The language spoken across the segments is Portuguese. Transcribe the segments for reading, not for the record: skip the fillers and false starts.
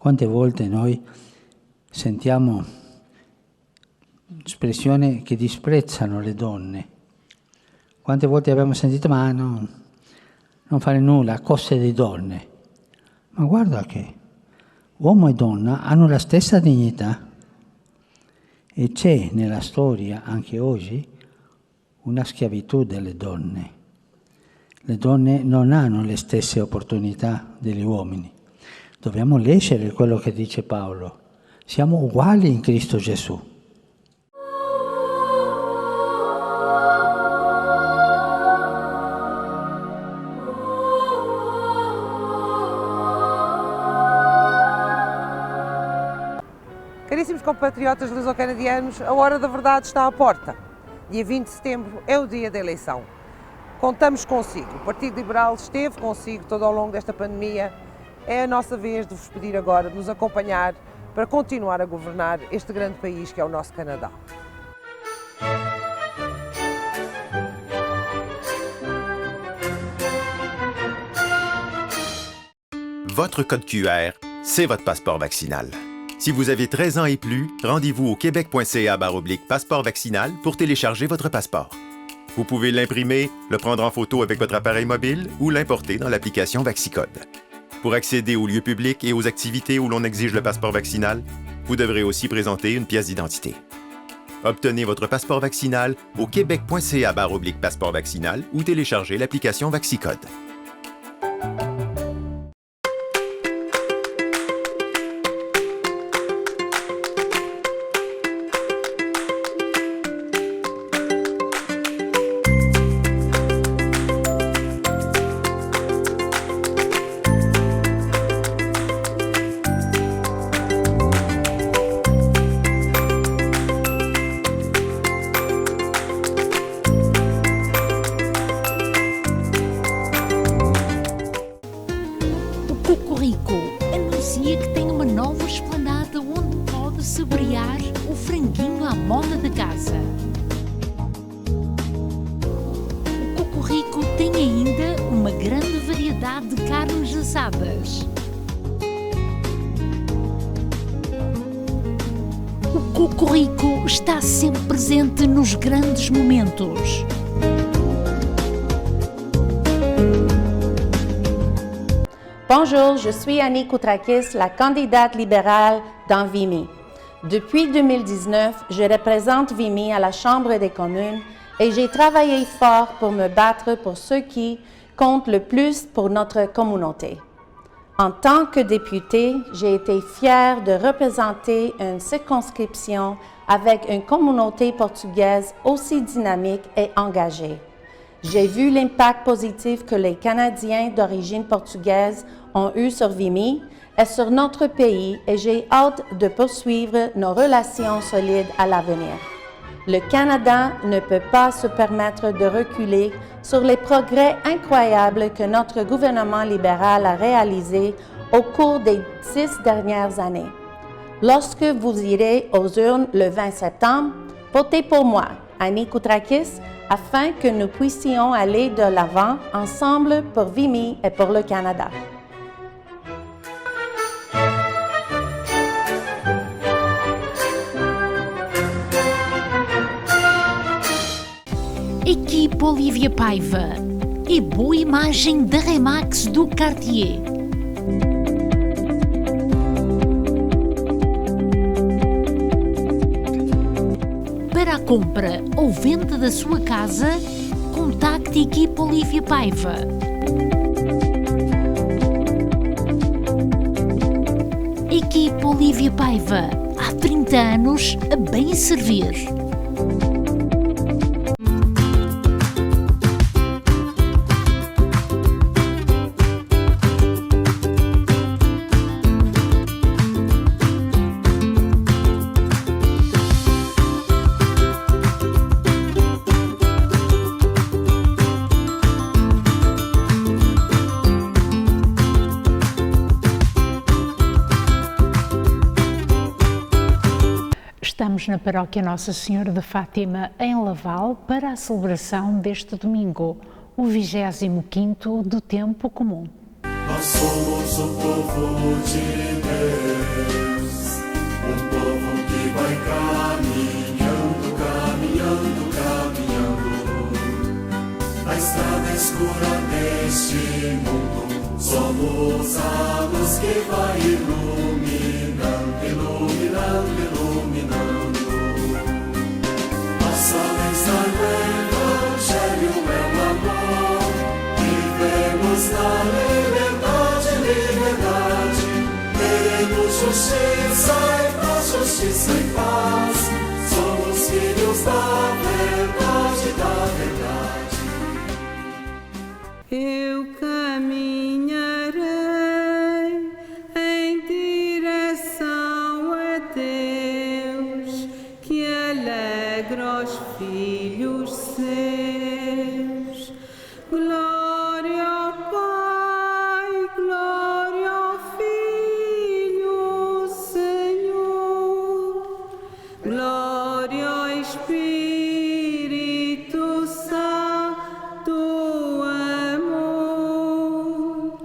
Quante volte noi sentiamo espressioni che disprezzano le donne? Quante volte abbiamo sentito, ma no, non fare nulla, cose di donne. Ma guarda che uomo e donna hanno la stessa dignità e c'è nella storia, anche oggi, una schiavitù delle donne. Le donne non hanno le stesse opportunità degli uomini. Dobbiamo leggere quello che dice Paolo. Siamo uguali in Cristo Gesù. Caríssimos compatriotas luso-canadianos, a hora da verdade está à porta. Dia 20 de setembro é o dia da eleição. Contamos consigo. O Partido Liberal esteve consigo todo ao longo desta pandemia. É a nossa vez de vos pedir agora de nos acompanhar para continuar a governar este grande país que é o nosso Canadá. Votre code QR, c'est votre passeport vaccinal. Si vous avez 13 ans et plus, rendez-vous au québec.ca/passeport vaccinal pour télécharger votre passeport. Vous pouvez l'imprimer, le prendre en photo avec votre appareil mobile ou l'importer dans l'application VaxiCode. Pour accéder aux lieux publics et aux activités où l'on exige le passeport vaccinal, vous devrez aussi présenter une pièce d'identité. Obtenez votre passeport vaccinal au québec.ca/passeport vaccinal ou téléchargez l'application VaxiCode. O Cocorico está sempre presente nos grandes momentos. Bonjour, je suis Annie Koutrakis, la candidate libérale dans Vimy. Depuis 2019, je représente Vimy à la Chambre des communes et j'ai travaillé fort pour me battre pour ceux qui comptent le plus pour notre communauté. En tant que députée, j'ai été fière de représenter une circonscription avec une communauté portugaise aussi dynamique et engagée. J'ai vu l'impact positif que les Canadiens d'origine portugaise ont eu sur Vimy et sur notre pays et j'ai hâte de poursuivre nos relations solides à l'avenir. Le Canada ne peut pas se permettre de reculer sur les progrès incroyables que notre gouvernement libéral a réalisés au cours des 6 dernières années. Lorsque vous irez aux urnes le 20 septembre, votez pour moi, Annie Koutrakis, afin que nous puissions aller de l'avant ensemble pour Vimy et pour le Canada. Equipe Olivia Paiva e boa imagem da Remax do Cartier. Para a compra ou venda da sua casa, contacte a Equipe Olivia Paiva. Equipe Olivia Paiva, há 30 anos a bem servir. Estamos na Paróquia Nossa Senhora de Fátima, em Laval, para a celebração deste domingo, o 25º do Tempo Comum. Nós somos o povo de Deus, um povo que vai caminhando, caminhando, caminhando. Na estrada escura deste mundo, somos a luz que vai iluminando, iluminando, iluminando. Nossa mensagem do Evangelho é o amor. Vivemos na liberdade, liberdade. Queremos justiça e paz, justiça e paz. Somos filhos da verdade, da verdade. Eu caminharei em direção a Deus, que alegra os filhos seus. Glória ao Pai, glória ao Filho, Senhor. Glória ao Espírito Santo, amor.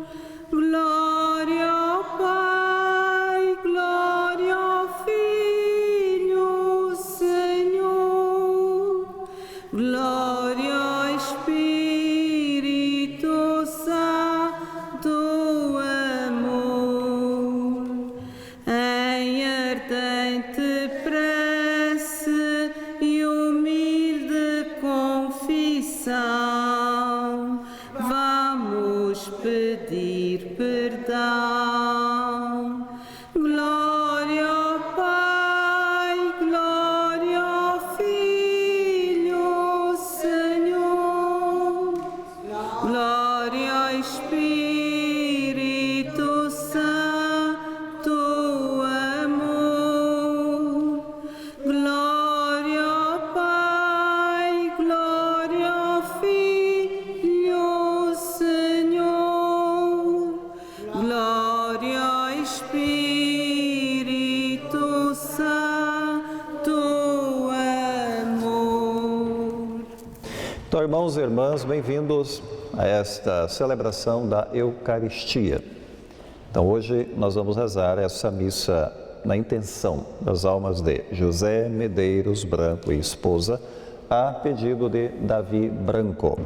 Glória ao Pai, glória ao Filho, Senhor. Glória ao Espírito Santo, amor. Em ardente prece e humilde confissão, vamos pedir perdão. Glória ao Pai, glória ao Filho, Senhor. Glória ao Espírito Santo, amor. Glória ao Pai, glória ao Filho, Senhor. Glória ao Espírito Santo, amor. Então, irmãos e irmãs, bem-vindos a esta celebração da Eucaristia. Então, hoje nós vamos rezar essa missa na intenção das almas de José Medeiros Branco e esposa, a pedido de Davi Branco.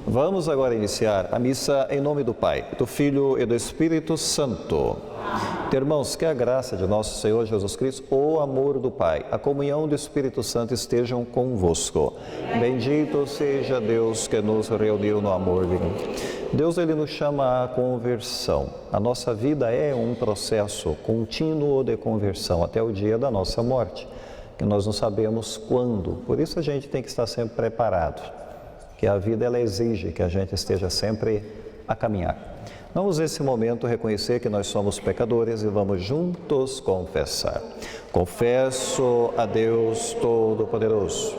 Vamos agora iniciar a missa em nome do Pai, do Filho e do Espírito Santo. Irmãos, que a graça de nosso Senhor Jesus Cristo, o amor do Pai, a comunhão do Espírito Santo estejam convosco. Bendito seja Deus que nos reuniu no amor divino. Deus, Ele nos chama à conversão. A nossa vida é um processo contínuo de conversão até o dia da nossa morte, que nós não sabemos quando. Por isso a gente tem que estar sempre preparado, que a vida ela exige que a gente esteja sempre a caminhar. Vamos nesse momento reconhecer que nós somos pecadores e vamos juntos confessar. Confesso a Deus Todo-Poderoso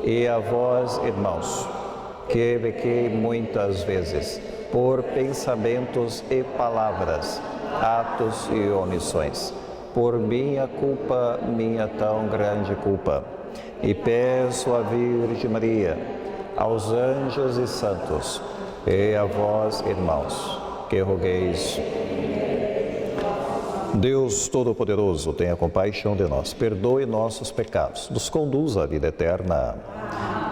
e a vós, irmãos, que pequei muitas vezes por pensamentos e palavras, atos e omissões, por minha culpa, minha tão grande culpa. E peço à Virgem Maria, aos anjos e santos, e a vós, irmãos, que rogueis. Deus Todo-Poderoso, tenha compaixão de nós, perdoe nossos pecados, nos conduza à vida eterna.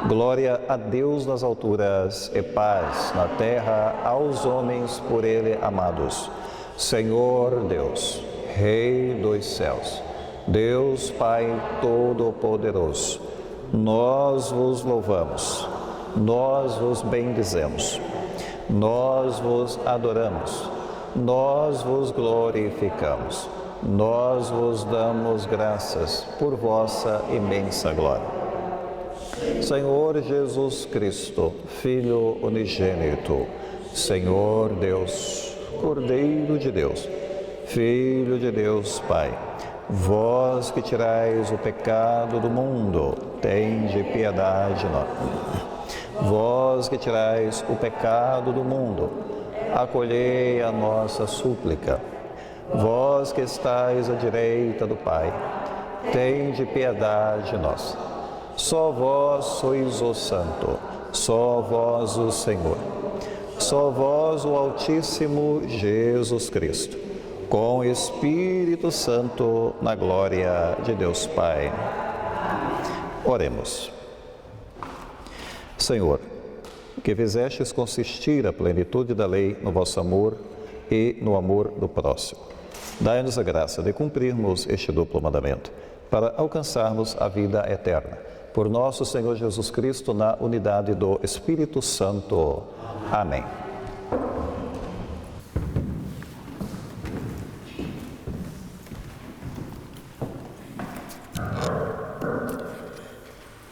Glória a Deus nas alturas e paz na terra aos homens por Ele amados. Senhor Deus, Rei dos céus, Deus Pai Todo-Poderoso, nós vos louvamos, nós vos bendizemos, nós vos adoramos, nós vos glorificamos, nós vos damos graças por vossa imensa glória. Senhor Jesus Cristo, Filho unigênito, Senhor Deus, Cordeiro de Deus, Filho de Deus Pai, vós que tirais o pecado do mundo, tende piedade de nós. Vós que tirais o pecado do mundo, acolhei a nossa súplica. Vós que estais à direita do Pai, tende piedade de nós. Só vós sois o Santo, só vós o Senhor. só vós, o Altíssimo Jesus Cristo, com o Espírito Santo, na glória de Deus Pai. Oremos. Senhor, que fizestes consistir a plenitude da lei no vosso amor e no amor do próximo, dai-nos a graça de cumprirmos este duplo mandamento, para alcançarmos a vida eterna. Por nosso Senhor Jesus Cristo, na unidade do Espírito Santo. Amém.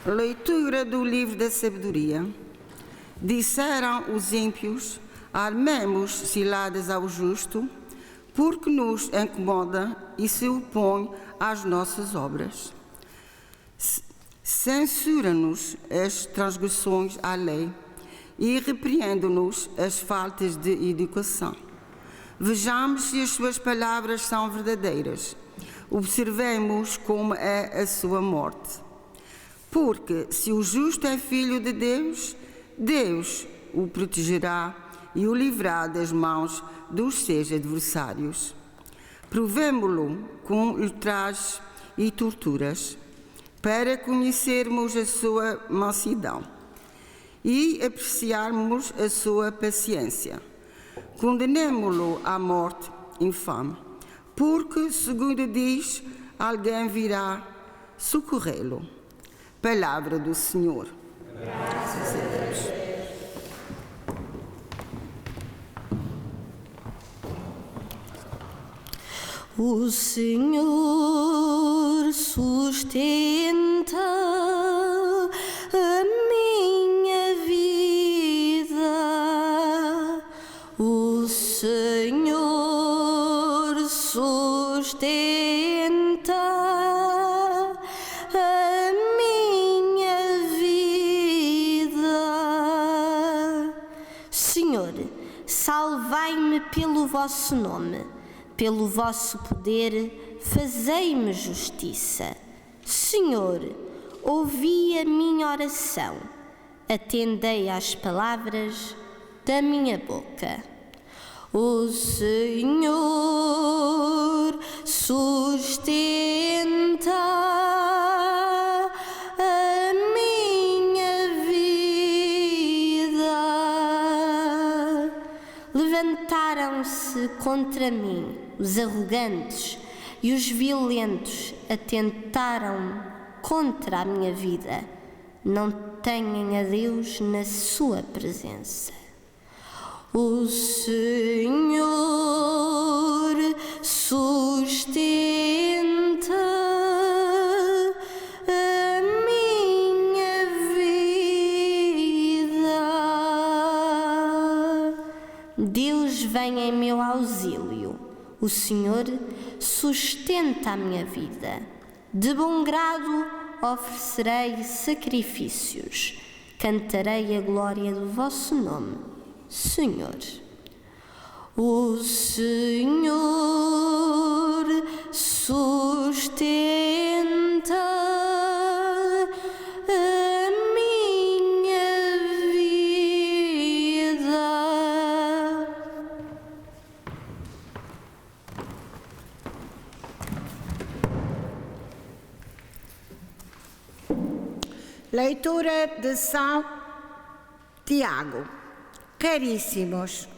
Leitura do livro da sabedoria. Disseram os ímpios: armemos ciladas ao justo, porque nos incomoda e se opõe às nossas obras. Censura-nos as transgressões à lei e repreende-nos as faltas de educação. Vejamos se as suas palavras são verdadeiras. Observemos como é a sua morte. Porque se o justo é filho de Deus, Deus o protegerá e o livrará das mãos dos seus adversários. Provemo-lo com ultrajes e torturas, para conhecermos a sua mansidão e apreciarmos a sua paciência. Condenemo-lo à morte infame, porque, segundo diz, alguém virá socorrê-lo. Palavra do Senhor. Graças a Deus. O Senhor sustenta a minha vida. O Senhor sustenta a minha vida. Senhor, salvai-me pelo vosso nome. Pelo vosso poder, fazei-me justiça. Senhor, ouvi a minha oração, atendei às palavras da minha boca. O Senhor sustenta a minha vida. Levantaram-se contra mim os arrogantes e os violentos atentaram contra a minha vida. Não tenham a Deus na sua presença. O Senhor sustenta a minha vida. Deus vem em meu auxílio. O Senhor sustenta a minha vida. De bom grado oferecerei sacrifícios. Cantarei a glória do vosso nome, Senhor. O Senhor sustenta a minha vida. Leitura de São Tiago. Caríssimos,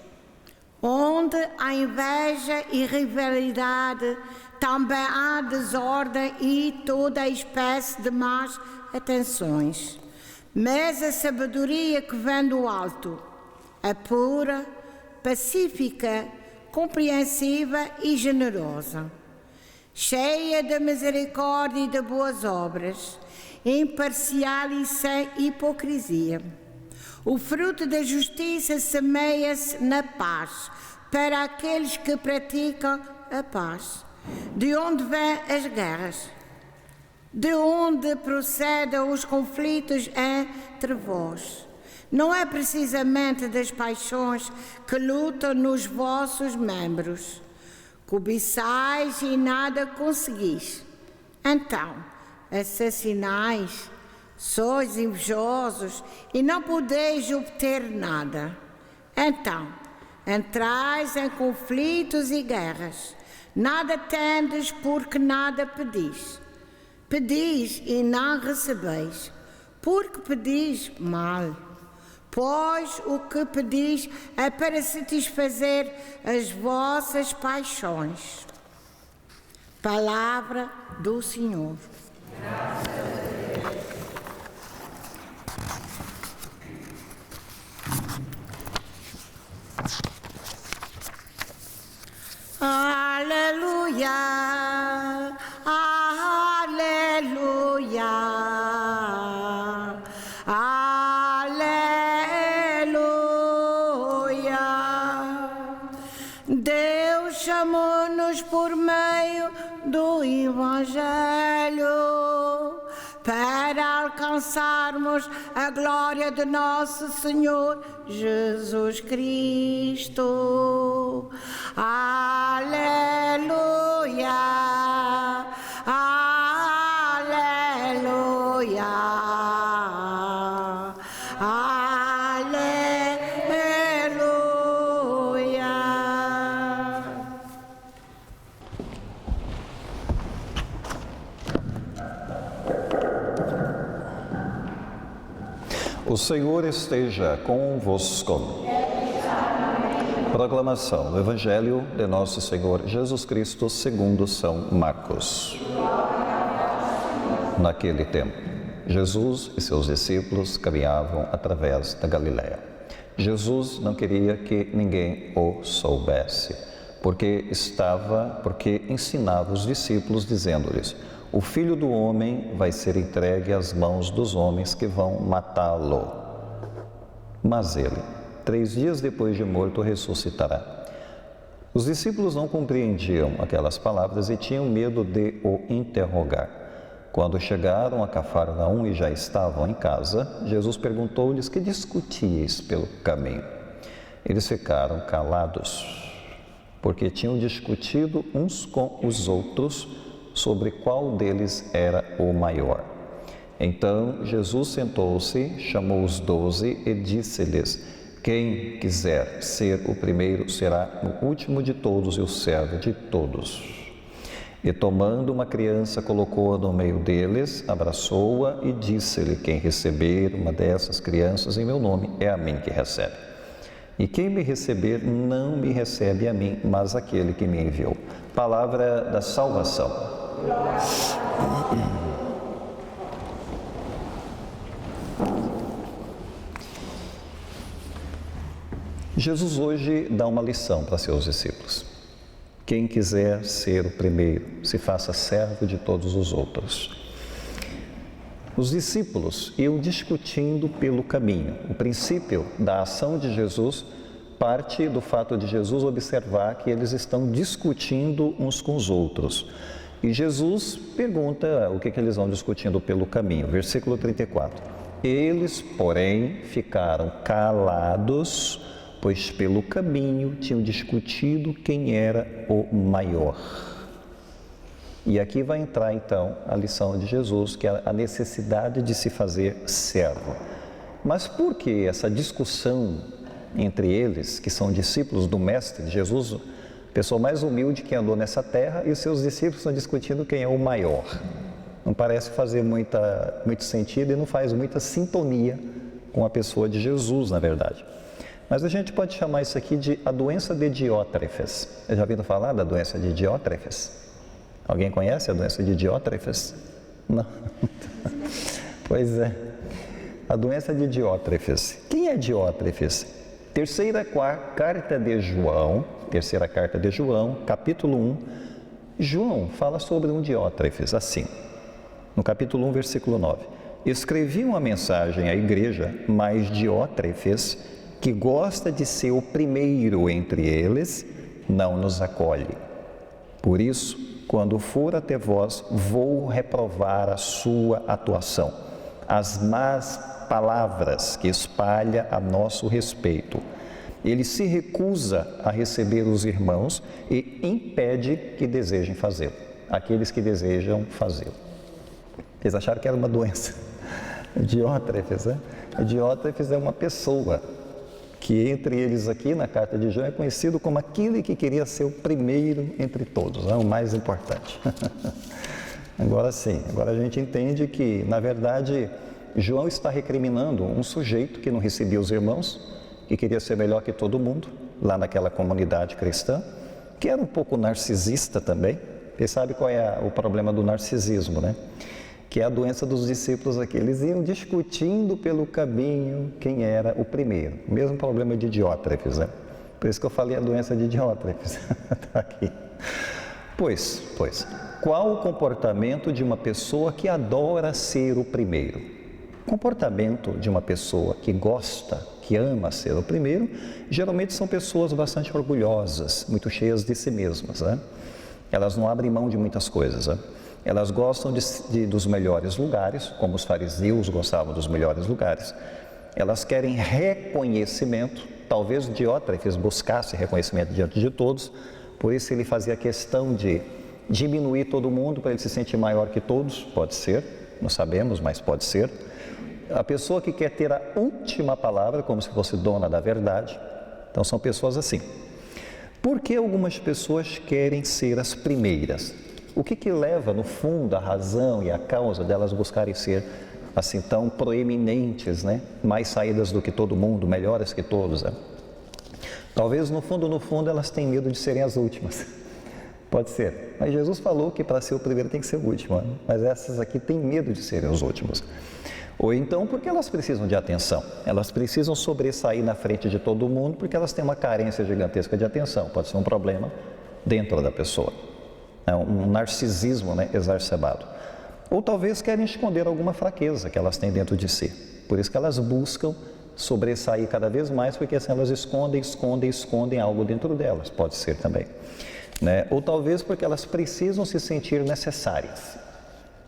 onde há inveja e rivalidade, também há desordem e toda a espécie de más atenções. Mas a sabedoria que vem do alto, a pura, pacífica, compreensiva e generosa, cheia de misericórdia e de boas obras, imparcial e sem hipocrisia. O fruto da justiça semeia-se na paz para aqueles que praticam a paz. De onde vêm as guerras? De onde procedem os conflitos entre vós? Não é precisamente das paixões que lutam nos vossos membros. Cobiçais e nada conseguis. Então, assassinais, sois invejosos e não podeis obter nada. Então, entrais em conflitos e guerras. Nada tendes porque nada pedis. Pedis e não recebeis, porque pedis mal. Pois o que pedis é para satisfazer as vossas paixões. Palavra do Senhor. Aleluia, aleluia, aleluia. Deus chamou-nos por meio do Evangelho para alcançarmos a glória de nosso Senhor Jesus Cristo. Aleluia, aleluia, aleluia. O Senhor esteja convosco. Proclamação do Evangelho de Nosso Senhor Jesus Cristo segundo São Marcos. Naquele tempo, Jesus e seus discípulos caminhavam através da Galiléia. Jesus não queria que ninguém o soubesse, porque ensinava os discípulos dizendo-lhes: o Filho do Homem vai ser entregue às mãos dos homens que vão matá-lo. Mas ele, 3 dias depois de morto, ressuscitará. Os discípulos não compreendiam aquelas palavras e tinham medo de o interrogar. Quando chegaram a Cafarnaum e já estavam em casa, Jesus perguntou-lhes: que discutíeis pelo caminho? Eles ficaram calados, porque tinham discutido uns com os outros sobre qual deles era o maior. Então Jesus sentou-se, chamou os 12 e disse-lhes: quem quiser ser o primeiro será o último de todos e o servo de todos. E tomando uma criança, colocou-a no meio deles, abraçou-a e disse-lhe: quem receber uma dessas crianças em meu nome é a mim que recebe. E quem me receber não me recebe a mim, mas aquele que me enviou. Palavra da salvação. Jesus hoje dá uma lição para seus discípulos. Quem quiser ser o primeiro, se faça servo de todos os outros. Os discípulos iam discutindo pelo caminho. O princípio da ação de Jesus parte do fato de Jesus observar que eles estão discutindo uns com os outros. E Jesus pergunta o que eles vão discutindo pelo caminho. Versículo 34. Eles, porém, ficaram calados, pois pelo caminho tinham discutido quem era o maior. E aqui vai entrar então a lição de Jesus, que é a necessidade de se fazer servo. Mas por que essa discussão entre eles, que são discípulos do Mestre Jesus, a pessoa mais humilde que andou nessa terra, e os seus discípulos estão discutindo quem é o maior? Não parece fazer muito sentido e não faz muita sintonia com a pessoa de Jesus, na verdade. Mas a gente pode chamar isso aqui de a doença de Diótrefes. Já ouviram falar da doença de Diótrefes? Alguém conhece a doença de Diótrefes? Não? Pois é. A doença de Diótrefes. Quem é Diótrefes? Terceira carta de João, capítulo 1. João fala sobre um Diótrefes, assim. No capítulo 1, versículo 9. Escrevi uma mensagem à igreja, mas Diótrefes, que gosta de ser o primeiro entre eles, não nos acolhe. Por isso, quando for até vós, vou reprovar a sua atuação, as más palavras que espalha a nosso respeito. Ele se recusa a receber os irmãos e impede que desejem fazê-lo, aqueles que desejam fazê-lo. Eles acharam que era uma doença. Diótrefes, né? Diótrefes é uma pessoa. que entre eles aqui na carta de João é conhecido como aquele que queria ser o primeiro entre todos, o mais importante. Agora sim, agora a gente entende que, na verdade, João está recriminando um sujeito que não recebia os irmãos, que queria ser melhor que todo mundo, lá naquela comunidade cristã, que era um pouco narcisista também. Você sabe qual é o problema do narcisismo, né? Que é a doença dos discípulos aqui. Eles iam discutindo pelo caminho quem era o primeiro. O mesmo problema de Diótrefes, né? Por isso que eu falei a doença de Diótrefes. Está aqui. Pois, qual o comportamento de uma pessoa que adora ser o primeiro? O comportamento de uma pessoa que gosta, que ama ser o primeiro, geralmente são pessoas bastante orgulhosas, muito cheias de si mesmas, né? Elas não abrem mão de muitas coisas, né? Elas gostam dos melhores lugares, como os fariseus gostavam dos melhores lugares. Elas querem reconhecimento. Talvez Diótrefes buscasse reconhecimento diante de todos, por isso ele fazia questão de diminuir todo mundo para ele se sentir maior que todos. Pode ser, não sabemos, mas pode ser. A pessoa que quer ter a última palavra, como se fosse dona da verdade. Então são pessoas assim. Por que algumas pessoas querem ser as primeiras? O que leva, no fundo, a razão e a causa delas buscarem ser assim tão proeminentes, né? Mais saídas do que todo mundo, melhores que todos, né? Talvez no fundo elas têm medo de serem as últimas. Pode ser. Mas Jesus falou que para ser o primeiro tem que ser o último, né? Mas essas aqui têm medo de serem os últimos. Ou então porque elas precisam de atenção. Elas precisam sobressair na frente de todo mundo porque elas têm uma carência gigantesca de atenção. Pode ser um problema dentro da pessoa. É um narcisismo, né, exacerbado. Ou talvez querem esconder alguma fraqueza que elas têm dentro de si. Por isso que elas buscam sobressair cada vez mais, porque assim elas escondem algo dentro delas. Pode ser também. Né? Ou talvez porque elas precisam se sentir necessárias.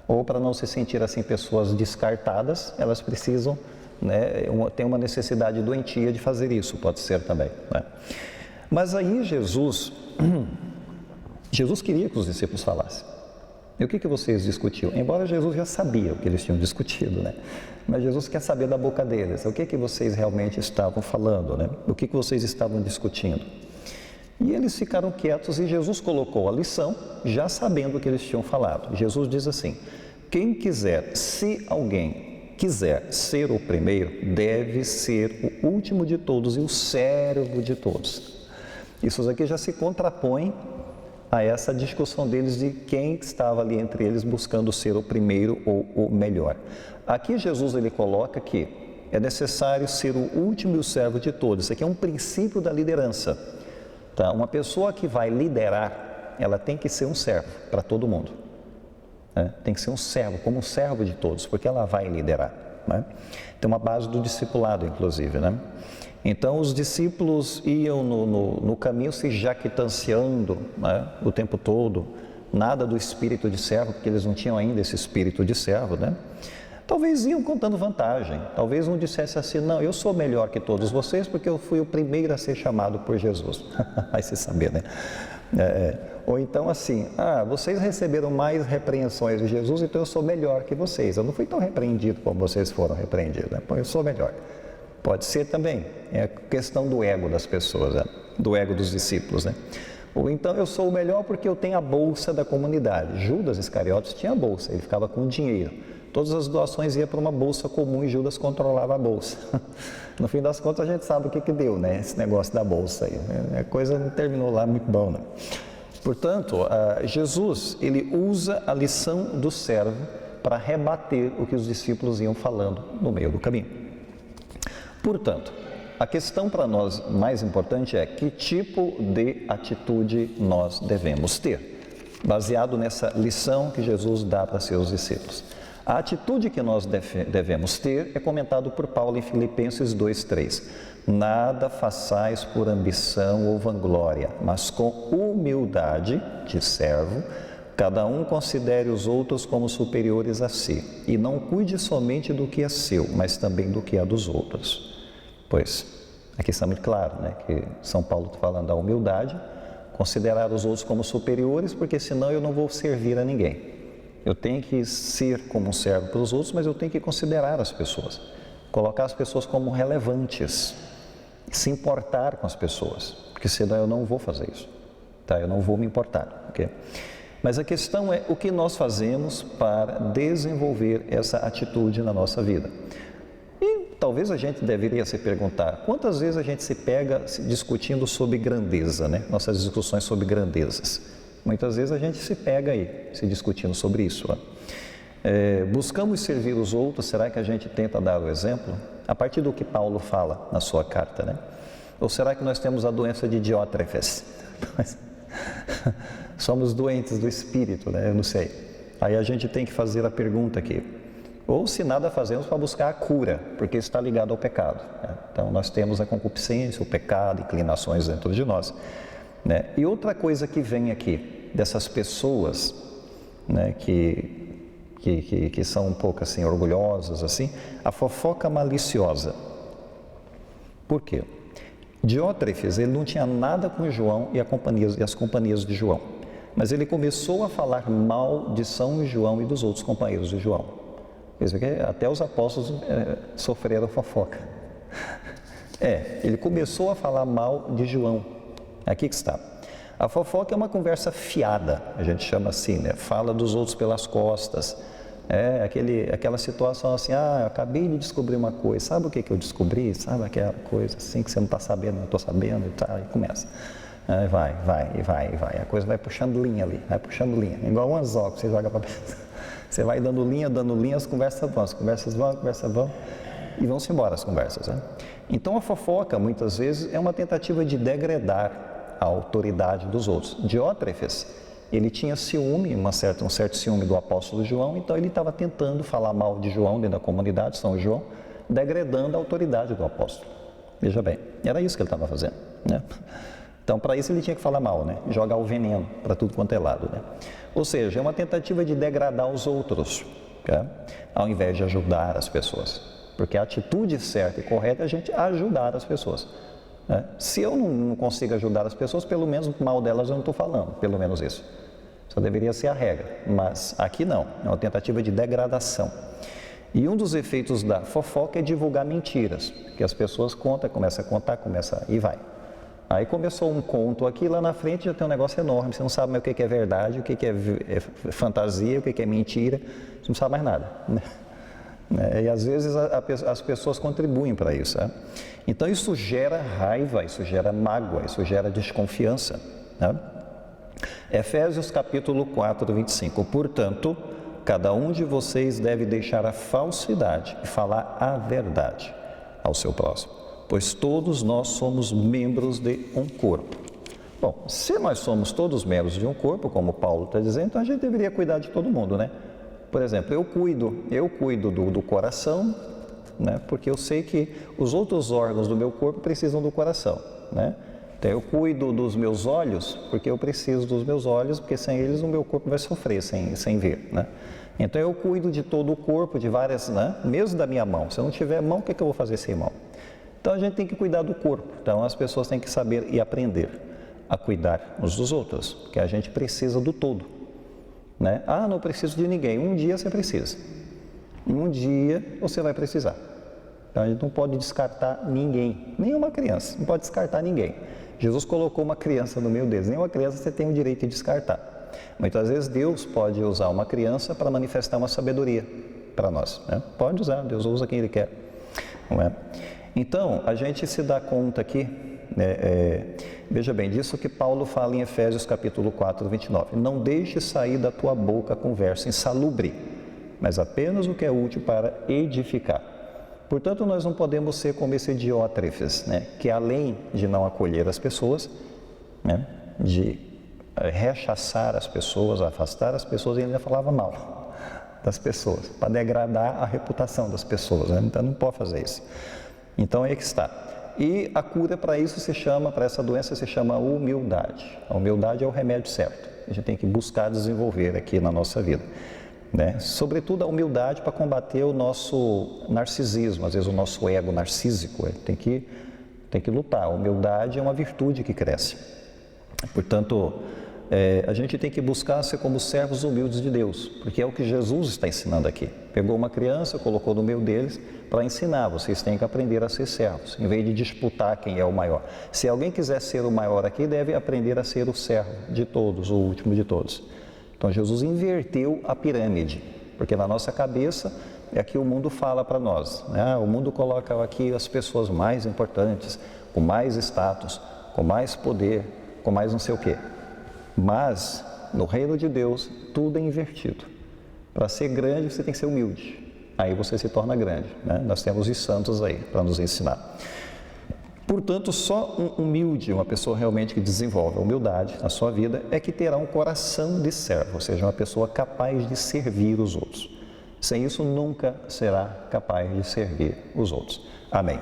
Ou para não se sentir assim pessoas descartadas, elas precisam, né, tem uma necessidade doentia de fazer isso. Pode ser também. Né? Mas aí Jesus queria que os discípulos falassem. E o que vocês discutiam? Embora Jesus já sabia o que eles tinham discutido, né? Mas Jesus quer saber da boca deles. O que vocês realmente estavam falando, né? O que vocês estavam discutindo? E eles ficaram quietos e Jesus colocou a lição, já sabendo o que eles tinham falado. Jesus diz assim: quem quiser, se alguém quiser ser o primeiro, deve ser o último de todos e o servo de todos. Isso aqui já se contrapõe a essa discussão deles de quem estava ali entre eles buscando ser o primeiro ou o melhor. Aqui Jesus ele coloca que é necessário ser o último e o servo de todos. Isso aqui é um princípio da liderança. Tá? Uma pessoa que vai liderar, ela tem que ser um servo para todo mundo. Né? Tem que ser um servo, como um servo de todos, porque ela vai liderar. Né? Tem uma base do discipulado, inclusive, né? Então, os discípulos iam no caminho se jactanciando, né, o tempo todo, nada do espírito de servo, porque eles não tinham ainda esse espírito de servo, né? Talvez iam contando vantagem, talvez um dissesse assim: não, eu sou melhor que todos vocês porque eu fui o primeiro a ser chamado por Jesus. Vai se saber, né? Ou então assim: vocês receberam mais repreensões de Jesus, então eu sou melhor que vocês. Eu não fui tão repreendido como vocês foram repreendidos, né? Eu sou melhor. Pode ser também, é a questão do ego das pessoas, né? Do ego dos discípulos, né? Ou então eu sou o melhor porque eu tenho a bolsa da comunidade. Judas Iscariotes tinha a bolsa, ele ficava com dinheiro. Todas as doações iam para uma bolsa comum e Judas controlava a bolsa. No fim das contas a gente sabe o que deu, né? Esse negócio da bolsa aí. A coisa não terminou lá muito bom, né? Portanto, Jesus, ele usa a lição do servo para rebater o que os discípulos iam falando no meio do caminho. Portanto, a questão para nós mais importante é que tipo de atitude nós devemos ter, baseado nessa lição que Jesus dá para seus discípulos. A atitude que nós devemos ter é comentado por Paulo em Filipenses 2:3. Nada façais por ambição ou vanglória, mas com humildade de servo, cada um considere os outros como superiores a si, e não cuide somente do que é seu, mas também do que é dos outros. Pois, aqui está muito claro, né, que São Paulo está falando da humildade, considerar os outros como superiores, porque senão eu não vou servir a ninguém. Eu tenho que ser como um servo para os outros, mas eu tenho que considerar as pessoas, colocar as pessoas como relevantes. se importar com as pessoas, porque senão eu não vou fazer isso, tá? Eu não vou me importar, ok? Mas a questão é o que nós fazemos para desenvolver essa atitude na nossa vida. E talvez a gente deveria se perguntar, quantas vezes a gente se pega discutindo sobre grandeza, né? Nossas discussões sobre grandezas. Muitas vezes a gente se pega aí, se discutindo sobre isso. Buscamos servir os outros, será que a gente tenta dar o exemplo? A partir do que Paulo fala na sua carta, né? Ou será que nós temos a doença de Diótrefes? Somos doentes do espírito, né? Eu não sei. Aí a gente tem que fazer a pergunta aqui. Ou se nada fazemos para buscar a cura, porque isso está ligado ao pecado, né? Então nós temos a concupiscência, o pecado, inclinações dentro de nós, né? E outra coisa que vem aqui, dessas pessoas, né, que são um pouco assim orgulhosas, assim, a fofoca maliciosa. Por quê? Diótrefes, ele não tinha nada com João e as companhias de João, mas ele começou a falar mal de São João e dos outros companheiros de João. Até os apóstolos sofreram fofoca. Ele começou a falar mal de João. Aqui que está. A fofoca é uma conversa fiada, a gente chama assim, né? Fala dos outros pelas costas. Aquela situação assim, eu acabei de descobrir uma coisa, sabe o que eu descobri? Sabe aquela coisa assim que você não está sabendo, não estou sabendo e tal, e começa. Vai, a coisa vai puxando linha ali, igual um anzol que você joga para dentro. Você vai dando linha, as conversas vão, e vão-se embora as conversas, né? Então a fofoca, muitas vezes, é uma tentativa de degradar a autoridade dos outros. Diótrefes, ele tinha ciúme, um certo ciúme do apóstolo João, então ele estava tentando falar mal de João dentro da comunidade, São João, degradando a autoridade do apóstolo. Veja bem, era isso que ele estava fazendo, né? Então, para isso ele tinha que falar mal, né? Jogar o veneno para tudo quanto é lado, né? Ou seja, é uma tentativa de degradar os outros, tá? Ao invés de ajudar as pessoas. Porque a atitude certa e correta é a gente ajudar as pessoas, né? Se eu não consigo ajudar as pessoas, pelo menos mal delas eu não estou falando, pelo menos isso. Isso deveria ser a regra, mas aqui não, é uma tentativa de degradação. E um dos efeitos da fofoca é divulgar mentiras, que as pessoas começam a contar, e vai. Aí começou um conto aqui, lá na frente já tem um negócio enorme, você não sabe mais o que é verdade, o que é fantasia, o que é mentira, você não sabe mais nada, né? E às vezes as pessoas contribuem para isso, né? Então isso gera raiva, isso gera mágoa, isso gera desconfiança, né? Efésios capítulo 4, 25. Portanto, cada um de vocês deve deixar a falsidade e falar a verdade ao seu próximo, pois todos nós somos membros de um corpo. Bom, se nós somos todos membros de um corpo, como Paulo está dizendo, então a gente deveria cuidar de todo mundo, né? Por exemplo, eu cuido do coração, né? Porque eu sei que os outros órgãos do meu corpo precisam do coração, né? Então eu cuido dos meus olhos, porque eu preciso dos meus olhos, porque sem eles o meu corpo vai sofrer sem ver, né? Então eu cuido de todo o corpo, de várias, né? Mesmo da minha mão. Se eu não tiver mão, o que eu vou fazer sem mão? Então a gente tem que cuidar do corpo. Então as pessoas têm que saber e aprender a cuidar uns dos outros, porque a gente precisa do todo, né? Não preciso de ninguém. Um dia você precisa. Um dia você vai precisar. Então a gente não pode descartar ninguém, nenhuma criança, não pode descartar ninguém. Jesus colocou uma criança no meio deles, nenhuma criança você tem o direito de descartar. Muitas vezes Deus pode usar uma criança para manifestar uma sabedoria para nós, né? Pode usar, Deus usa quem Ele quer, não é? Então, a gente se dá conta aqui, veja bem, disso que Paulo fala em Efésios capítulo 4, 29. Não deixe sair da tua boca conversa insalubre, mas apenas o que é útil para edificar. Portanto, nós não podemos ser como esse Diótrefes, né? Que além de não acolher as pessoas, né? De rechaçar as pessoas, afastar as pessoas, ele ainda falava mal das pessoas, para degradar a reputação das pessoas, né? Então não pode fazer isso. Então aí que está. E a cura para isso para essa doença se chama humildade. A humildade é o remédio certo. A gente tem que buscar desenvolver aqui na nossa vida, né? Sobretudo a humildade para combater o nosso narcisismo, às vezes o nosso ego narcísico. Tem que lutar. A humildade é uma virtude que cresce. Portanto, a gente tem que buscar ser como servos humildes de Deus, porque é o que Jesus está ensinando aqui. Pegou uma criança, colocou no meio deles para ensinar, vocês têm que aprender a ser servos, em vez de disputar quem é o maior. Se alguém quiser ser o maior aqui, deve aprender a ser o servo de todos, o último de todos. Então Jesus inverteu a pirâmide, porque na nossa cabeça é que o mundo fala para nós, né? O mundo coloca aqui as pessoas mais importantes, com mais status, com mais poder, com mais não sei o quê. Mas, no reino de Deus, tudo é invertido. Para ser grande, você tem que ser humilde. Aí você se torna grande, né? Nós temos os santos aí para nos ensinar. Portanto, só um humilde, uma pessoa realmente que desenvolve a humildade na sua vida, é que terá um coração de servo, ou seja, uma pessoa capaz de servir os outros. Sem isso, nunca será capaz de servir os outros. Amém.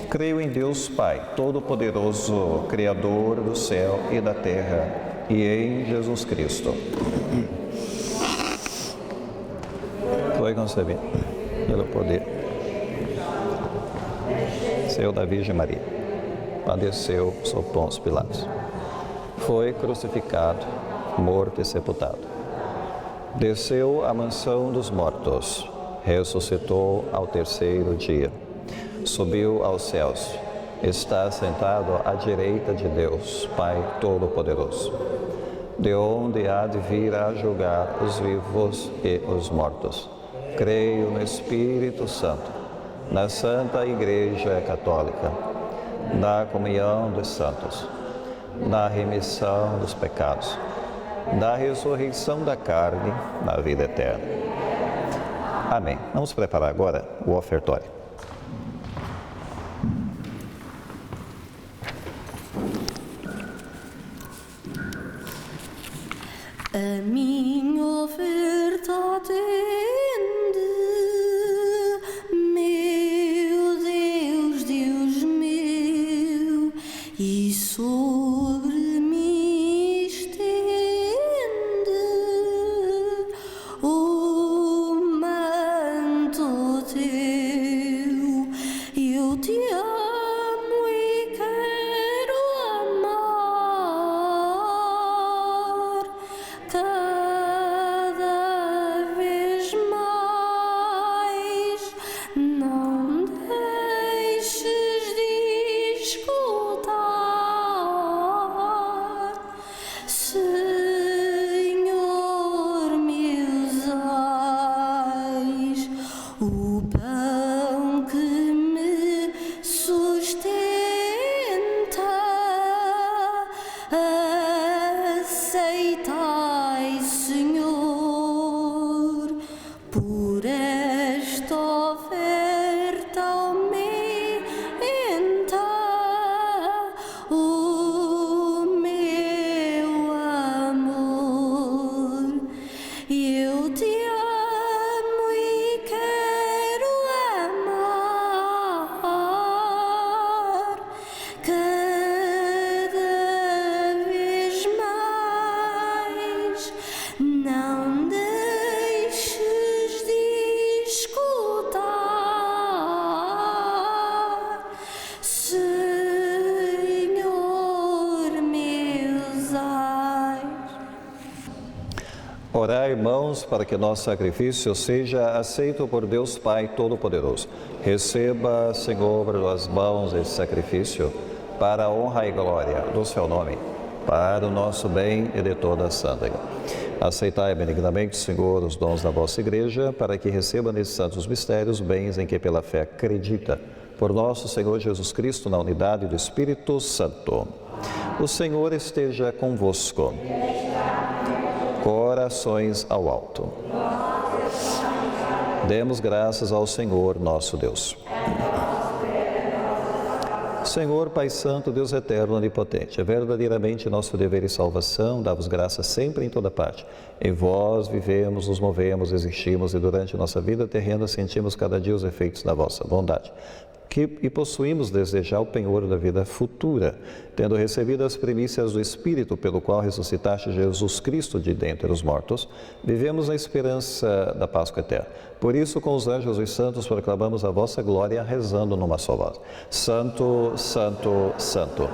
Creio em Deus Pai, Todo-Poderoso, Criador do céu e da terra, e em Jesus Cristo. Foi concebido pelo poder seu da Virgem Maria. Padeceu sob Pôncio Pilatos. Foi crucificado, morto e sepultado. Desceu à mansão dos mortos. Ressuscitou ao terceiro dia. Subiu aos céus, está sentado à direita de Deus, Pai Todo-Poderoso, de onde há de vir a julgar os vivos e os mortos. Creio no Espírito Santo, na Santa Igreja Católica, na comunhão dos santos, na remissão dos pecados, na ressurreição da carne, na vida eterna. Amém. Vamos preparar agora o ofertório. A minha oferta atende, meu Deus, Deus meu, e sobre mim estende o manto teu. Eu te amo e quero amar cada vez mais. Não deixes de escutar, Senhor, meus ais, o pão que me sustenta. Aceitai, Senhor, por esta oferta aumenta o meu amor. Eu te amo e quero amar cada vez mais. Não deixes de escutar, Senhor, meus ais. Orai, irmãos, para que nosso sacrifício seja aceito por Deus Pai Todo-Poderoso. Receba, Senhor, das mãos esse sacrifício, para a honra e glória do seu nome, para o nosso bem e de toda a santa igreja. Aceitai benignamente, Senhor, os dons da vossa igreja, para que receba nesses santos mistérios bens em que pela fé acredita. Por nosso Senhor Jesus Cristo, na unidade do Espírito Santo. O Senhor esteja convosco. Corações ao alto. Demos graças ao Senhor nosso Deus. Senhor, Pai Santo, Deus eterno, onipotente, é verdadeiramente nosso dever e salvação, dá-vos graça sempre em toda parte. Em vós vivemos, nos movemos, existimos e durante nossa vida terrena sentimos cada dia os efeitos da vossa bondade. E possuímos desde já o penhor da vida futura, tendo recebido as primícias do Espírito, pelo qual ressuscitaste Jesus Cristo de dentre os mortos, vivemos na esperança da Páscoa eterna. Por isso, com os anjos e os santos, proclamamos a vossa glória, rezando numa só voz. Santo, Santo, Santo,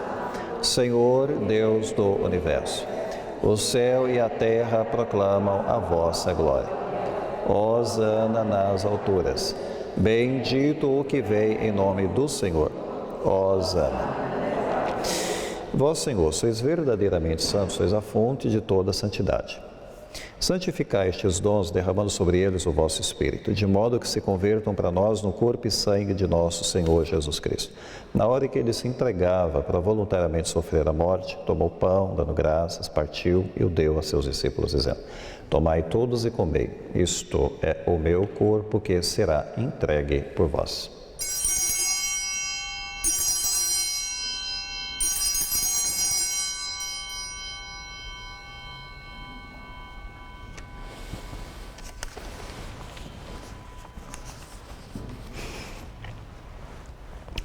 Senhor Deus do universo, o céu e a terra proclamam a vossa glória. Hosana nas alturas. Bendito o que vem em nome do Senhor. Hosana. Vós, Senhor, sois verdadeiramente santos, sois a fonte de toda santidade. Santificai estes dons, derramando sobre eles o vosso Espírito, de modo que se convertam para nós no corpo e sangue de nosso Senhor Jesus Cristo. Na hora em que ele se entregava para voluntariamente sofrer a morte, tomou o pão, dando graças, partiu e o deu a seus discípulos, dizendo: Tomai todos e comei, isto é o meu corpo que será entregue por vós.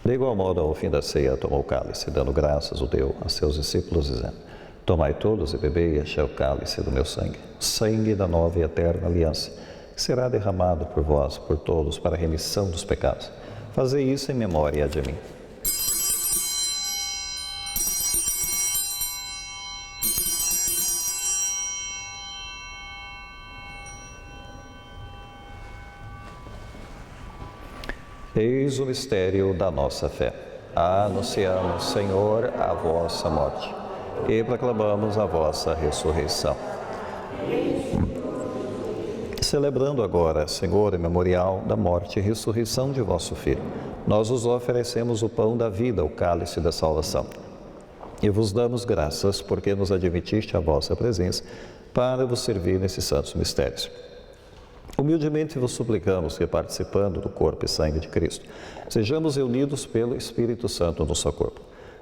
De igual modo, ao fim da ceia, tomou o cálice, dando graças, o deu a seus discípulos, dizendo: Tomai todos e bebei, este é o cálice do meu sangue, sangue da nova e eterna aliança, que será derramado por vós, por todos, para a remissão dos pecados. Fazei isso em memória de mim. Eis o mistério da nossa fé. Anunciamos, Senhor, a vossa morte e proclamamos a vossa ressurreição. Celebrando agora, Senhor, o memorial da morte e ressurreição de vosso Filho, nós vos oferecemos o pão da vida, o cálice da salvação. E vos damos graças porque nos admitiste a vossa presença para vos servir nesses santos mistérios. Humildemente vos suplicamos que, participando do corpo e sangue de Cristo, sejamos reunidos pelo Espírito Santo no seu corpo.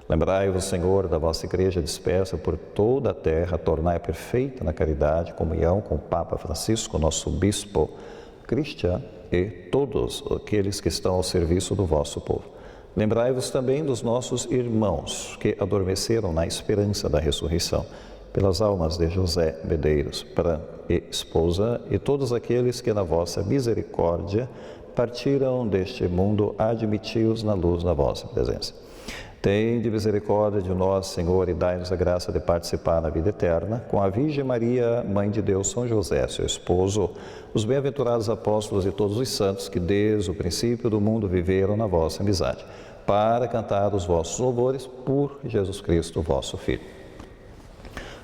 Lembrai-vos, Senhor, da vossa Igreja dispersa por toda a terra, tornai perfeita na caridade, comunhão com o Papa Francisco, nosso Bispo, Cristian e todos aqueles que estão ao serviço do vosso povo. Lembrai-vos também dos nossos irmãos que adormeceram na esperança da ressurreição, pelas almas de José Medeiros, Pran e esposa, e todos aqueles que na vossa misericórdia partiram deste mundo, admiti-os na luz da vossa presença. Tende misericórdia de nós, Senhor, e dai-nos a graça de participar na vida eterna, com a Virgem Maria, Mãe de Deus, São José, seu esposo, os bem-aventurados apóstolos e todos os santos que desde o princípio do mundo viveram na vossa amizade, para cantar os vossos louvores por Jesus Cristo, vosso Filho.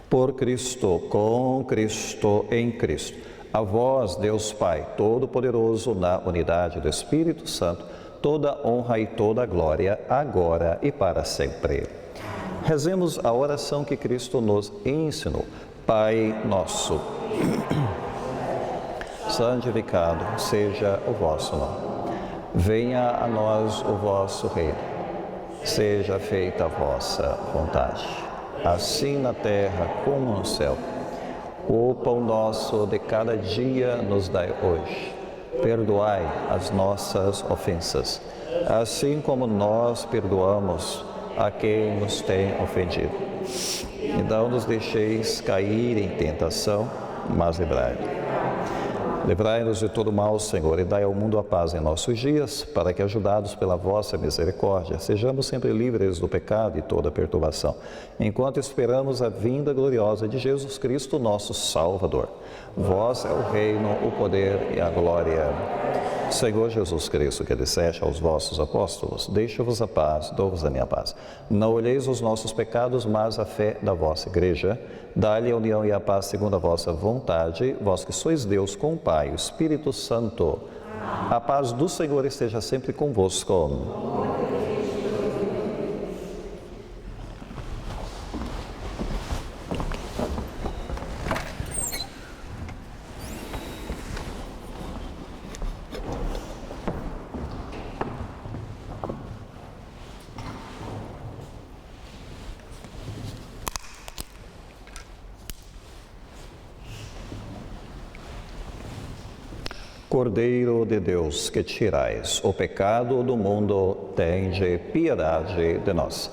Por Cristo, com Cristo, em Cristo, a vós, Deus Pai, Todo-Poderoso, na unidade do Espírito Santo, toda honra e toda glória, agora e para sempre. Rezemos a oração que Cristo nos ensinou. Pai nosso, santificado seja o vosso nome. Venha a nós o vosso reino. Seja feita a vossa vontade, assim na terra como no céu. O pão nosso de cada dia nos dai hoje. Perdoai as nossas ofensas, assim como nós perdoamos a quem nos tem ofendido. E não nos deixeis cair em tentação, mas livrai-nos de todo mal, Senhor, e dai ao mundo a paz em nossos dias, para que, ajudados pela vossa misericórdia, sejamos sempre livres do pecado e toda perturbação, enquanto esperamos a vinda gloriosa de Jesus Cristo, nosso Salvador. Vós é o reino, o poder e a glória. Senhor Jesus Cristo, que disseste aos vossos apóstolos: deixo-vos a paz, dou-vos a minha paz. Não olheis os nossos pecados, mas a fé da vossa Igreja. Dá-lhe a união e a paz segundo a vossa vontade, vós que sois Deus com o Pai, o Espírito Santo. A paz do Senhor esteja sempre convosco. Cordeiro de Deus, que tirais o pecado do mundo, tende piedade de nós.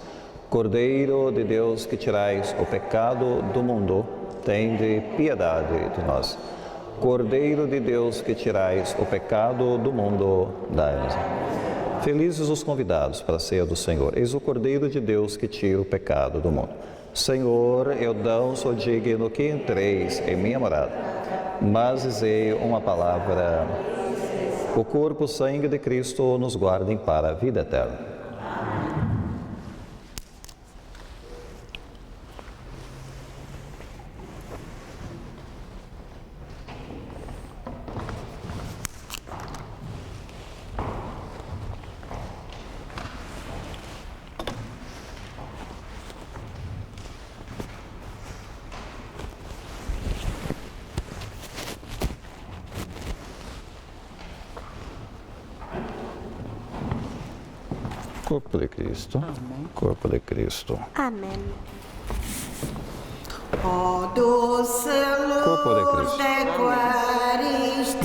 Cordeiro de Deus, que tirais o pecado do mundo, tende piedade de nós. Cordeiro de Deus, que tirais o pecado do mundo, dai-nos. Felizes os convidados para a ceia do Senhor. Eis o Cordeiro de Deus que tira o pecado do mundo. Senhor, eu não sou digno que entreis em minha morada, mas dizei uma palavra. O corpo e o sangue de Cristo nos guardem para a vida eterna. Corpo de Cristo. Amém. Corpo de Cristo. Amém. Ó doce luz da Eucaristia,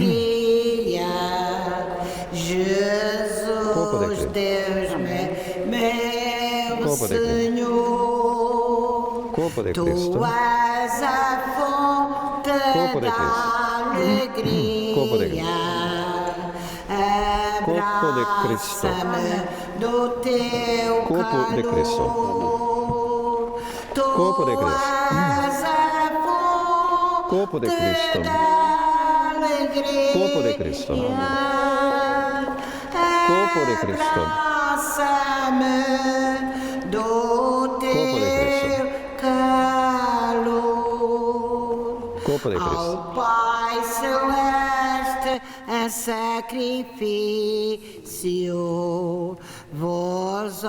Jesus, Deus meu Senhor, Tu és a fonte da alegria, abraça-me do teu calor. Corpo de Cristo. Corpo de Cristo. Corpo de Cristo. Corpo de Cristo. Abraça-me do teu calor. Corpo de Cristo. Ao Pai Celeste em sacrifício vos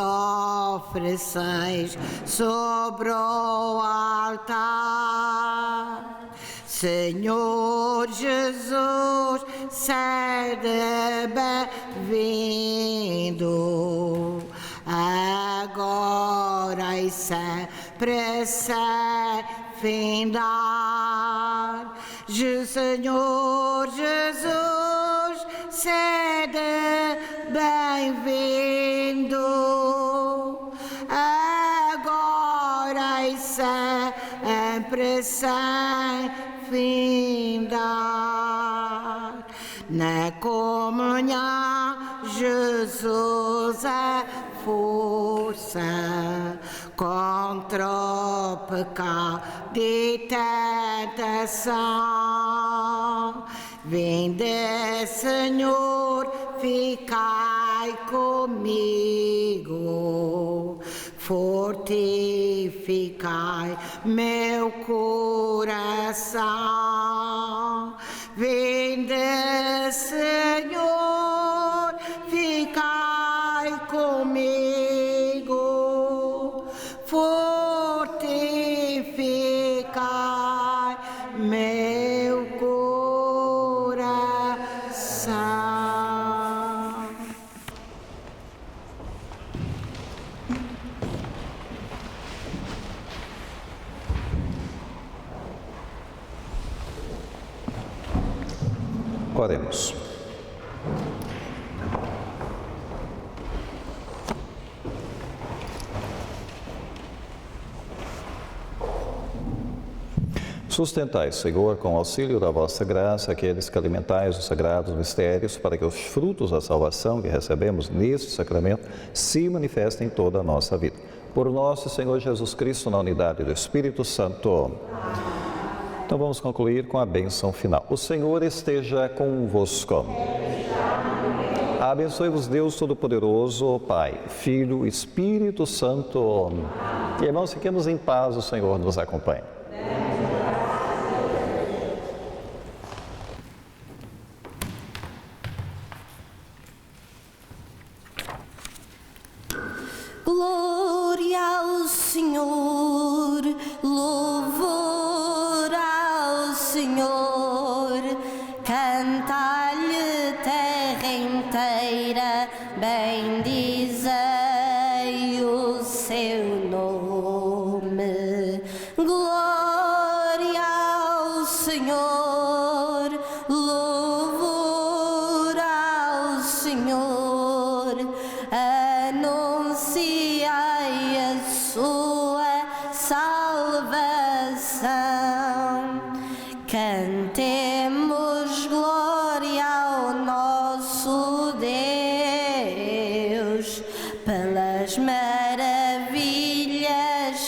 ofereceis sobre o altar. Senhor Jesus, sede bem-vindo, agora e sempre sem findar. Senhor Jesus, sede bem-vindo, agora e sempre sem findar. Na comunhão, Jesus é força contra o pecado e tentação. Vinde, Senhor, ficai comigo, fortificai meu coração. Vinde, Senhor, ficai comigo, fortificai meu coração. Oremos. Sustentai, Senhor, com o auxílio da vossa graça, aqueles que alimentais os sagrados mistérios, para que os frutos da salvação que recebemos neste sacramento se manifestem em toda a nossa vida. Por nosso Senhor Jesus Cristo, na unidade do Espírito Santo. Então vamos concluir com a bênção final. O Senhor esteja convosco. Abençoe-vos Deus Todo-Poderoso, Pai, Filho, Espírito Santo. E irmãos, fiquemos em paz, o Senhor nos acompanhe. Glória ao Senhor, louvor ao Senhor, canta-lhe terra inteira, bendizei o seu nome. Glória ao Senhor, louvor ao Senhor, anunciai a sua das maravilhas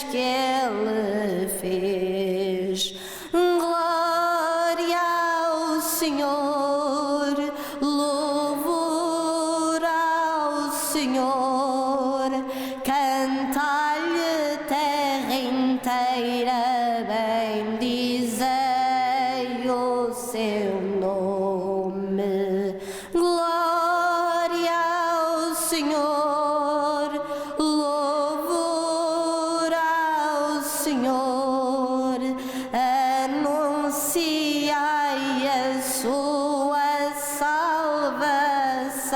que Ele fez. Glória ao Senhor, louvor ao Senhor, cantai-lhe terra inteira, bendizei o seu nome. Glória ao Senhor, louvor ao Senhor, anunciai a sua salvação.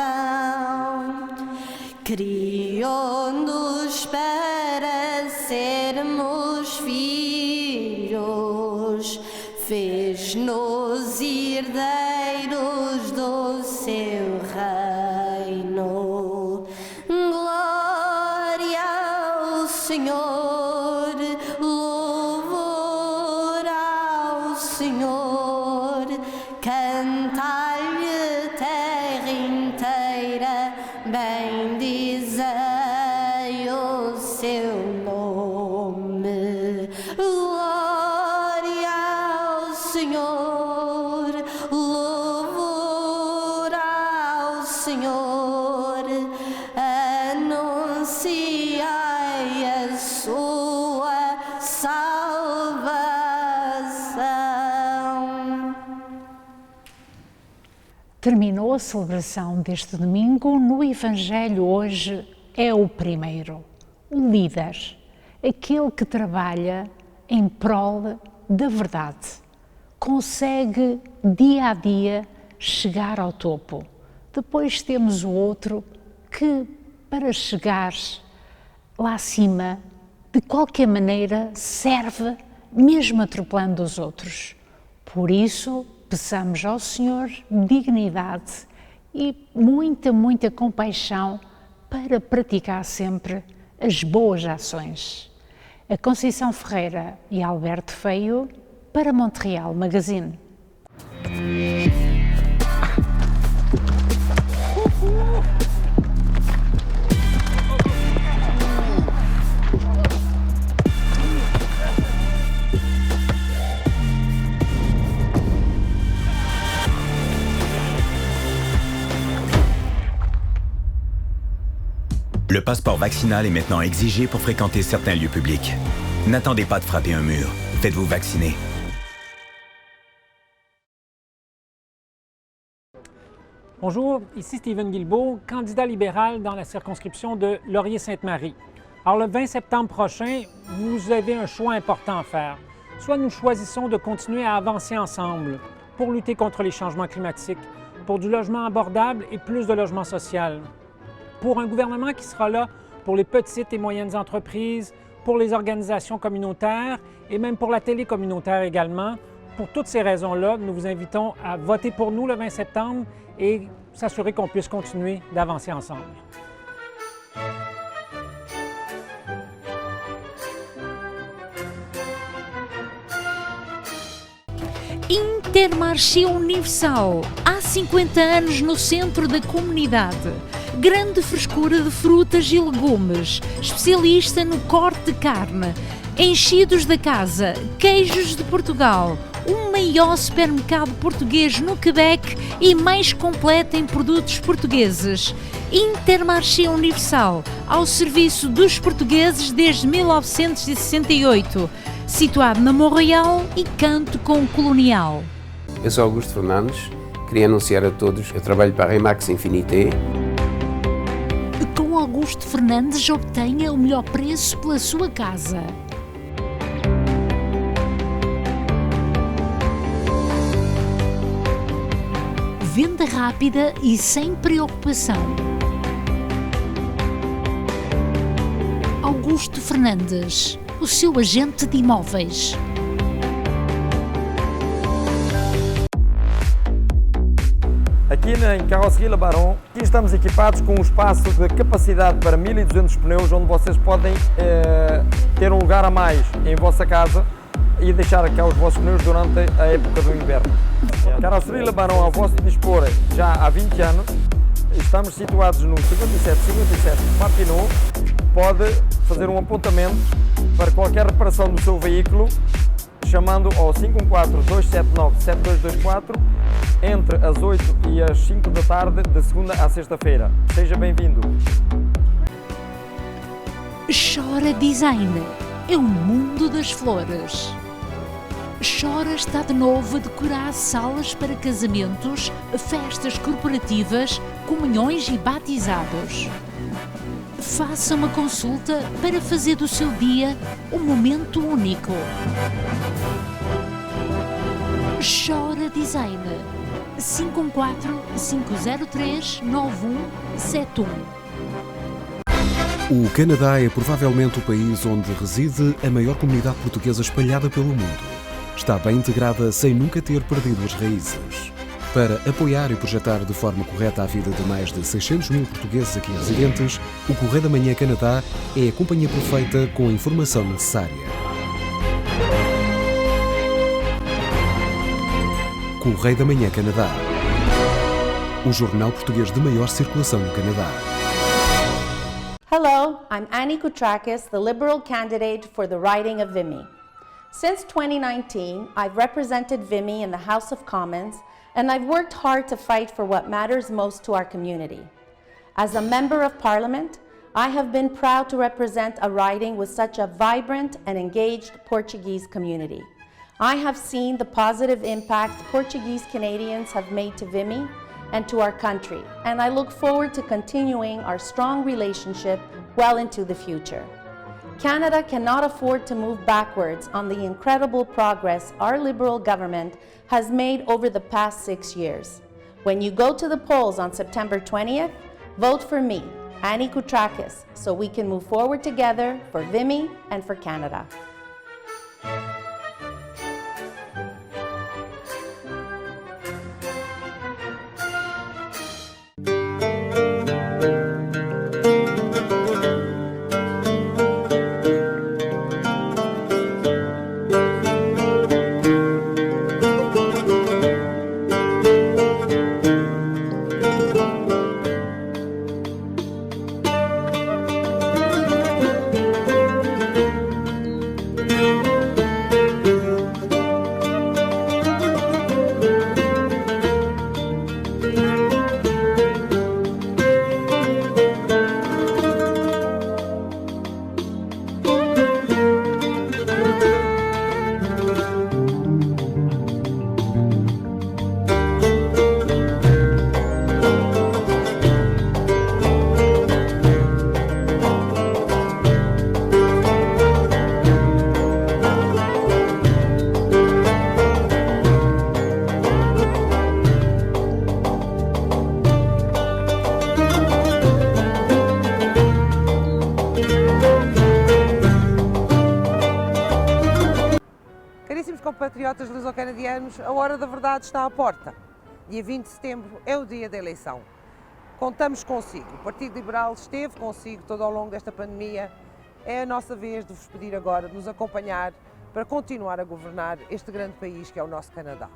Criou-nos para sermos filhos, fez-nos herdeiros do seu reino. Glória ao Senhor, louvor ao Senhor, cantai-lhe terra inteira, bendizei o seu nome. Glória ao Senhor, louvor ao Senhor, anunciai a sua salvação. Terminou a celebração deste domingo. No Evangelho hoje é o primeiro, o líder, aquele que trabalha em prol da verdade, consegue dia a dia chegar ao topo. Depois temos o outro que, para chegar lá acima, de qualquer maneira serve, mesmo atropelando os outros. Por isso, peçamos ao Senhor dignidade e muita compaixão para praticar sempre as boas ações. A Conceição Ferreira e Alberto Feio para Montreal Magazine. Le passeport vaccinal est maintenant exigé pour fréquenter certains lieux publics. N'attendez pas de frapper un mur. Faites-vous vacciner. Bonjour, ici Stephen Guilbeault, candidat libéral dans la circonscription de Laurier-Sainte-Marie. Alors, le 20 septembre prochain, vous avez un choix important à faire. Soit nous choisissons de continuer à avancer ensemble pour lutter contre les changements climatiques, pour du logement abordable et plus de logement social, pour un gouvernement qui sera là pour les petites et moyennes entreprises, pour les organisations communautaires et même pour la télé communautaire également. Pour toutes ces raisons-là, nous vous invitons à voter pour nous le 20 septembre et s'assurer qu'on puisse continuer d'avancer ensemble. Intermarché Universal, há 50 anos no centro da comunidade. Grande frescura de frutas e legumes, especialista no corte de carne, enchidos da casa, queijos de Portugal, o maior supermercado português no Quebec e mais completo em produtos portugueses. Intermarché Universal, ao serviço dos portugueses desde 1968, situado na Montreal e Canto com Colonial. Eu sou Augusto Fernandes, queria anunciar a todos, eu trabalho para a Remax Infinité. Com Augusto Fernandes obtenha o melhor preço pela sua casa. Venda rápida e sem preocupação. Augusto Fernandes, o seu agente de imóveis. Aqui em Carroceria Labaron, aqui estamos equipados com um espaço de capacidade para 1200 pneus, onde vocês podem ter um lugar a mais em vossa casa e deixar cá os vossos pneus durante a época do inverno. Carroceria Labaron ao vosso dispor já há 20 anos. Estamos situados no 57 Papineau, pode fazer um apontamento para qualquer reparação do seu veículo chamando ao 514-279-7224 entre as 8 e as 5 da tarde, de segunda à sexta-feira. Seja bem-vindo. Chora Design é o mundo das flores. Chora está de novo a decorar salas para casamentos, festas corporativas, comunhões e batizados. Faça uma consulta para fazer do seu dia um momento único. Chora Design 514-503-9171. O Canadá é provavelmente o país onde reside a maior comunidade portuguesa espalhada pelo mundo. Está bem integrada sem nunca ter perdido as raízes. Para apoiar e projetar de forma correta a vida de mais de 600 mil portugueses aqui residentes, o Correio da Manhã Canadá é a companhia perfeita com a informação necessária. Correio da Manhã Canadá, o jornal português de maior circulação no Canadá. Hello, I'm Annie Koutrakis, the Liberal candidate for the riding of Vimy. Since 2019, I've represented Vimy in the House of Commons, and I've worked hard to fight for what matters most to our community. As a Member of Parliament, I have been proud to represent a riding with such a vibrant and engaged Portuguese community. I have seen the positive impact Portuguese Canadians have made to Vimy and to our country, and I look forward to continuing our strong relationship well into the future. Canada cannot afford to move backwards on the incredible progress our Liberal government has made over the past 6 years. When you go to the polls on September 20th, vote for me, Annie Koutrakis, so we can move forward together for Vimy and for Canada. Caríssimos compatriotas luso-canadianos, a hora da verdade está à porta. Dia 20 de setembro é o dia da eleição. Contamos consigo. O Partido Liberal esteve consigo todo ao longo desta pandemia. É a nossa vez de vos pedir agora de nos acompanhar para continuar a governar este grande país que é o nosso Canadá.